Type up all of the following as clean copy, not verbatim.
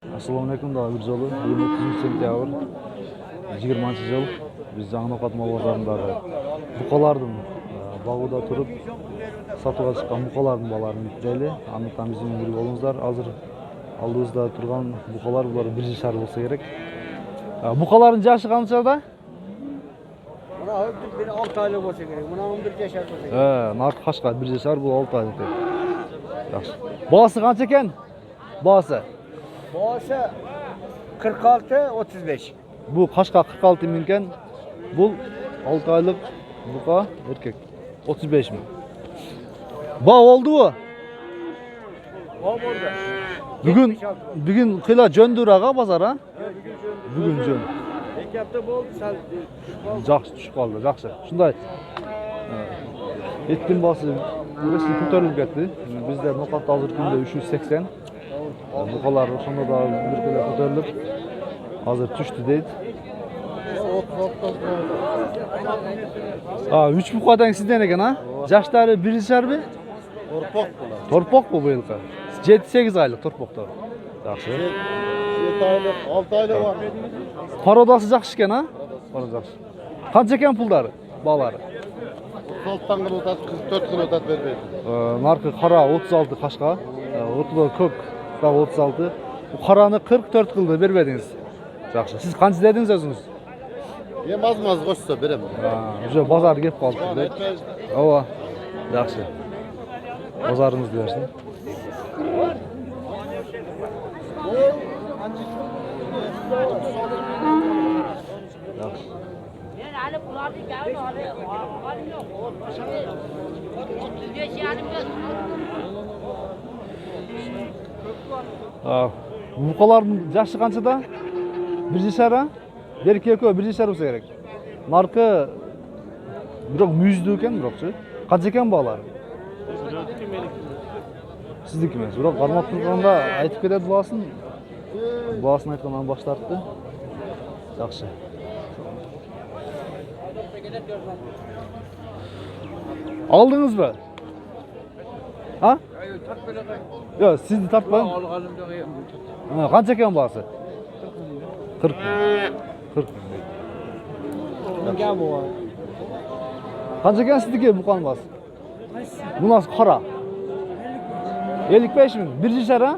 Assalomu alaykum da bir jolu 29 sentyabr 20-yıl biz Жаңаноқат мал базарындағы бұқалардың бағуда тұрып сатуға шыққан бұқалардың баларын іздейлі. Анықтан біздің бірге болыңыздар. Азыр алдымызда тұрған бұқалар бұлар 1 жашар болса керек. Бұқалардың жашы қаншада? Мына бiri 6 айлық болса керек. Мына 11 жашар болса керек. Нарқы қашқа 1 жашар, бұл 6 айлық. Жақсы. Бағасы қанша екен? Бағасы? Bağısı 46-35. Bu Kaşka 46 minken, bu 6 aylık buka erkek 35 min. Bağ oldu mu? Bağ oldu. Bugün kıyla jöndür ağa pazara. Bugün jön. 2 hafta oldu sal. Жақсы düşüp kaldı, жақсы. Şunday. Ettin bası burası көтеріліп кетті. Bizde Noqat'ta hazır günde 380. Buqalar sonunda da bir kere көтеріліп hazır düştü deydi. 3 buqadan sizden eken ha? Yaşları birişer mi? Torpaq bular. Torpaq mı bu yılqa? 7-8 aylık torpaqlar. Yaxşı. 7 aylık, 6 aylık var. Parodası жақсы eken ha? Parod жақсы. Qancha eken puldары, bağları? 36 gün ötat, 44 gün ötat vermeydi. Narkı qara 36 Kaşka, ortada көк da 36. Bu qaranı 44 kıldı vermediniz. Жақсы. Siz qancha dediniz özünüz? Hem az koşsa veremem. Уже bazar gelip kaldı. Ova. Yaxşı. Bazarınız versin. Buqaların yaşı qanchada? 1 jashar ha? Erkek 1 jashar bo'lsa kerak. Narxi biroq muzdi ekan, biroqchi. Qancha ekan bog'lari? Sizniki emas. Biroq qarmoq turganda aytib ketadi bo'lasin. Bo'lasini aytgandan bosh tortdi. Yaxshi. Aldingizmi? Ha? Yo'q, sizni topmang. Qancha ekan bo'g'asi? 40. 40. Qancha ekan sizniki buqan bo'g'asi? Bu nasıl qora? 55 min. 1 jashar ha?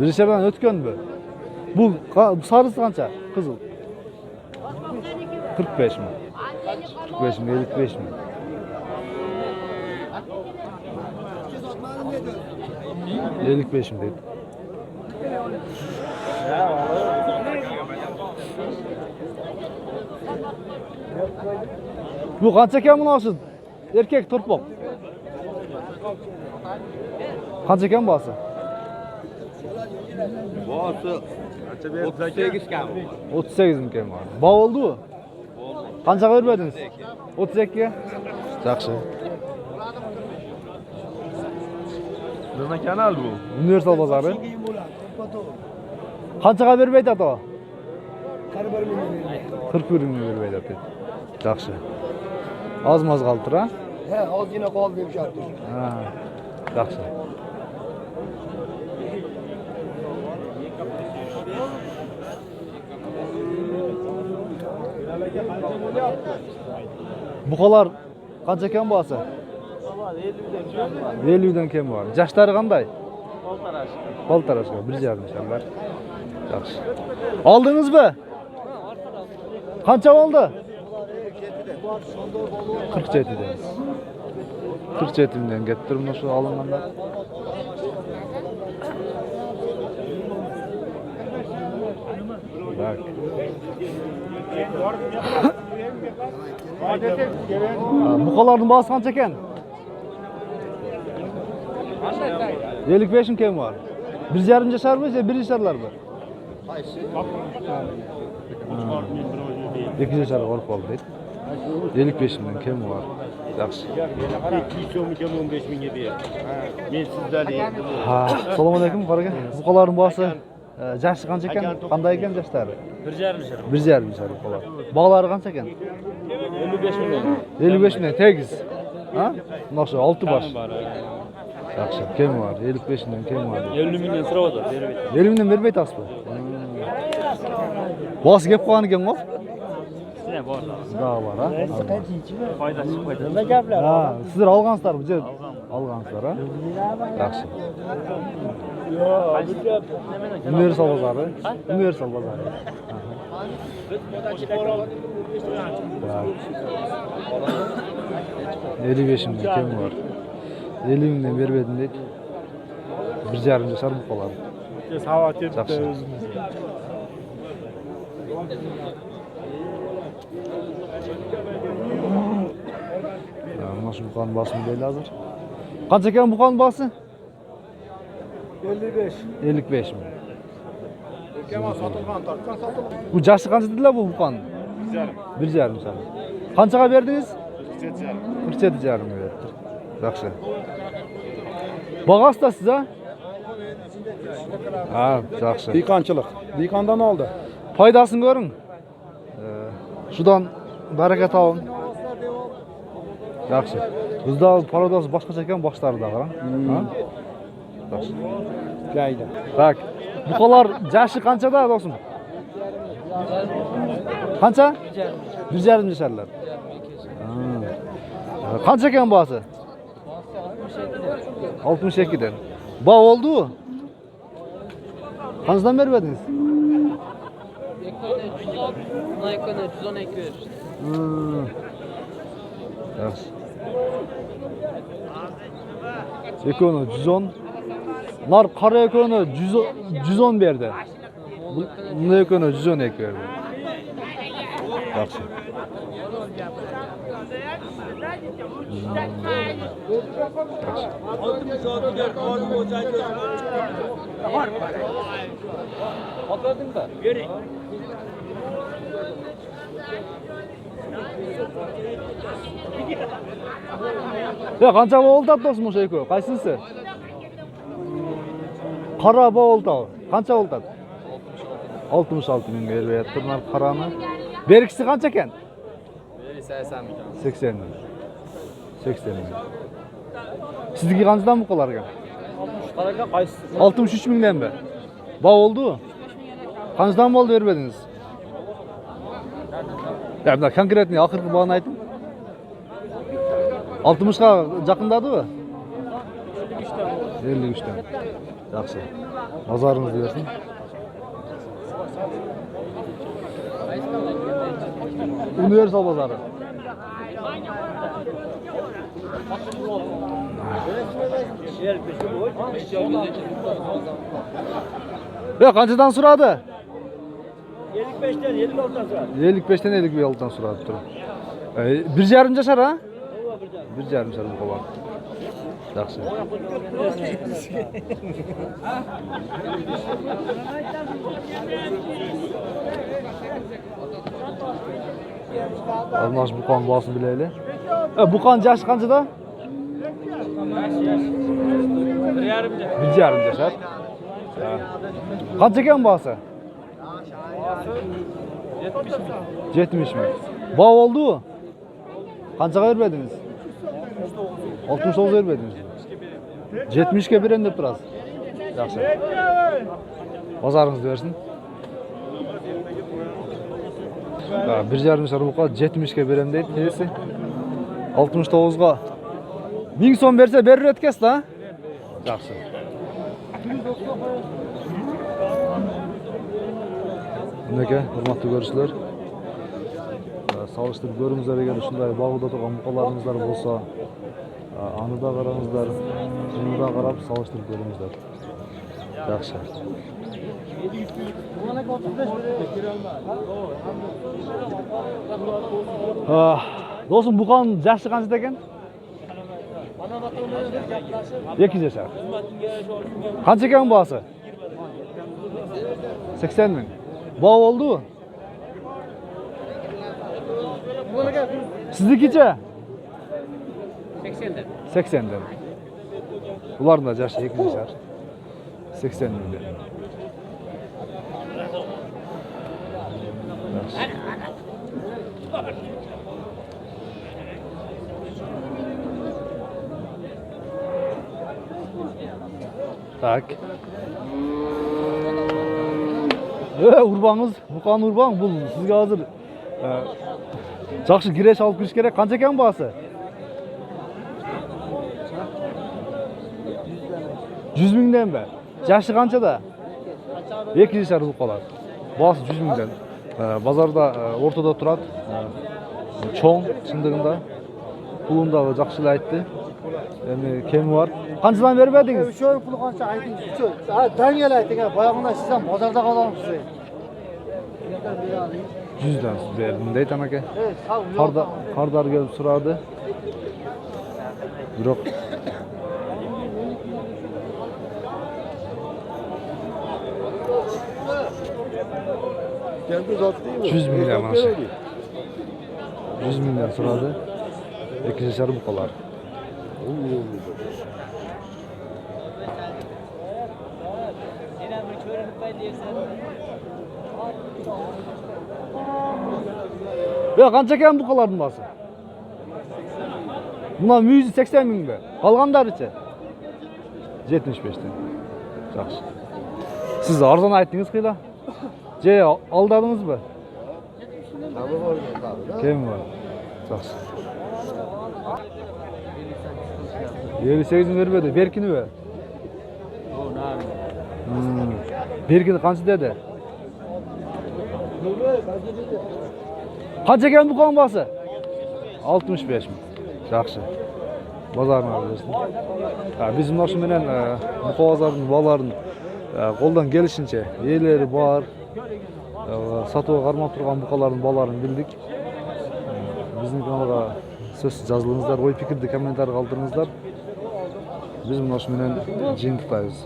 1 jashardan o'tgan bu. Bu sarısı qancha? Qizil. 45 min. 45 min, 55 min. 55 mi dedi? Bu qancha ekan bunaqasi? Erkek torpoq. Qancha ekan bo'g'asi? Bağısı 38 kan. 38 mi ekan bo'g'asi? Bo'g' oldu-mu? Qanchaga bermadingiz? 32 ga? Yaxshi. Nima kanal bu? Universal bozori. Qanchaga bermaydi ata? 41 ming bermaydi ata. Yaxshi. Oz-moz qoldi ha? He, ozgina qoldi deb shartdi. Ha. Yaxshi. Buqalar qancha ekan bo'g'asi? 50 dan kam bor. Yoshlari qanday? Poltarashka. 1,5 inshallah. Yaxshi. Oldingizmi? Qancha oldi? 47 dan. 47 dan gettirdim shu olinganda. Bak. Buqalarning bahsi qancha ekan? 55 kim var? 1,5 jashar mı, 1 jasharlarmi? Qaysi? 2 jashar olib qoldi. 55 ming kim var? Yaxshi. 200 ming 15 mingga ber. Men sizlarga Ha, assalomu alaykum qaraga. Buqalarning bahsi yashi qancha ekan? Qanday ekan yoshlari? 1,5 jashar buqalar. Bog'lari qancha ekan? 55 ming. 55 ming tegiz. Ha? Nasıl 6 baş. Yaxşı. Kim var? 55'inden kim var? 50 milyon sıra var da. 50'inden vermeydi aslı. Bas gep qoğan eken o? Ne var da? Daha var ha. Fayda çıkmaydı. Ne gaplar? Ha, sizler algansızlar mı? Algansızlar ha. Yaxşı. Universal bazarı. Universal bazarı. Ya. 55'imde kim var? 50'imden vermedin deyip 1,5 yaşar bu kalan. Hava tepki Yaxşı. özümüz. Ya, nasıl bu kan basımı değil hazır. Kaç eken bu kan bası? 55. 55 mi? Kemal satılgan tartsan satılgan. Bu jaşı kança dediler bu kan? 1,5 sen. Kançaga verdiniz? 47,5 verdi. Yaxşı. Bağası da size? Ha, yaxşı. Dikançılık. Dikanda ne oldu? Faydasını görün. Şudan bereket alın. Yaxşı. Bizde paradası başka eken başları da var. Ha? Yaxşı. Gayda. Bak. Bukalar jaşı kança da dostum? Kança? 1,5 yaşarlar. Kança eken bağısı? 62'den. Bağ oldu. Kançadan vermediniz? Ekone 312 verir. Yaxşı. Ekonu 110. Nar qara ekonu 110 berdi. Bu ekonu 110 ek berdi. Yaxşı. Oturdun da. Ya qancha oldu dostum o'sha eko? Qaysisi? Qara ba oldu. Qancha oldu? 66 ming beryapti nar qarani. Berkisi qancha ekan? 80 milyon. 80 ming. 80 ming. Sizniki qanchadan bu qolar ekan? Qaraga qaysi? 63 mingdan be. Ba oldu. Qanchadan oldu vermediniz? Ya bunlar konkretni oxirgi bağını aytın. 60'ga жақындады mı? 53'ten. Yaxşı. Nazarınızı versin. Universal bazarı. Ya kaçıdan suradı? 55'ten 56'dan sonra. 55'ten 56'dan suradı dur. 1,5 yaşar ha? 1,5 yaşar bu kovan. Yaxşı. Almaz bu kan basın bileyli. Bu kan yaşı kaçıda? 1,5 yaşar. Kaç eken bası? 70 mi? Bağ oldu. Kançaga vermediniz? 69 vermediniz. 70'ke biren de biraz. Yaxşı. Bazarınızı versin. 1,5 yaşar bu kadar 70'ke biren deydi. Neyse. 69'ga 1000 son verse verir etkes da. Yaxşı. Neke, hurmatlı görüşler. Sağıştırıp görünüzler eğer şunday bağda turgan mukalarınızlar bolsa anı da qarаңыздар, şunu da qarab sağıştırıp görünüzler. Yaxşı. Dostum bu kan yaşı qancha ekan? 2 yaşar. Qancha ekan bağısı? 80 ming. Bağ oldu. Siznikicha? 80'den. 80'den. Ularning da yaşı 2 yaşar. 80 mingdan. Так. Урбаңыз, Буқан урбаң, бұл сізге hazır жақсы киреш алып кіріш керек. Қанша екен бағасы? 100 мыңден бе? Жашы қаншада? 2 жашар болып қалады. Бағасы 100 мыңден. Базарда ортада тұрады. Чоң, шындығында. Пулындағы жақшылы айтты. Кемі бар. Қаншадан беріп едіңіз? Үшеуі пұлы қанша айтыңыз? Үшеуі. Дәңел айтың, баяғында сізден базарда қаламын сізге. 100'den verdim deydi anake. Evet, sağ ol. Kardar gelip suradı. Yok. Kendi zat değil mi? 100 milyon Esnaf aşı. böyle. 100 milyon suradı. 2 yaşarı bu kadar. Ya kança eken bu kalardın bası? Buna 180 min be. Kalganlar içe. 75'ten. Жақсы. Siz arzan ayttınız kıyla. Aldadınız mı? Tabii var ya, tabii. Kim var? Жақсы. 58'in vermedi. Berkini ver. Berkini kaçı dedi? Kaç eken bu konbası? 65 mi? Жақсы. Bazarına alıyorsun. Bizim naşı menen bu bazarın baların қолдан келишинче ээлери бар. Сатууга кармап турган букалардын баларын билдик. Биздин каналга сөз жазылыңыздар, ой пикирди комментарий калтырыңыздар. Биз мына ушу менен жыйынтыктайбыз.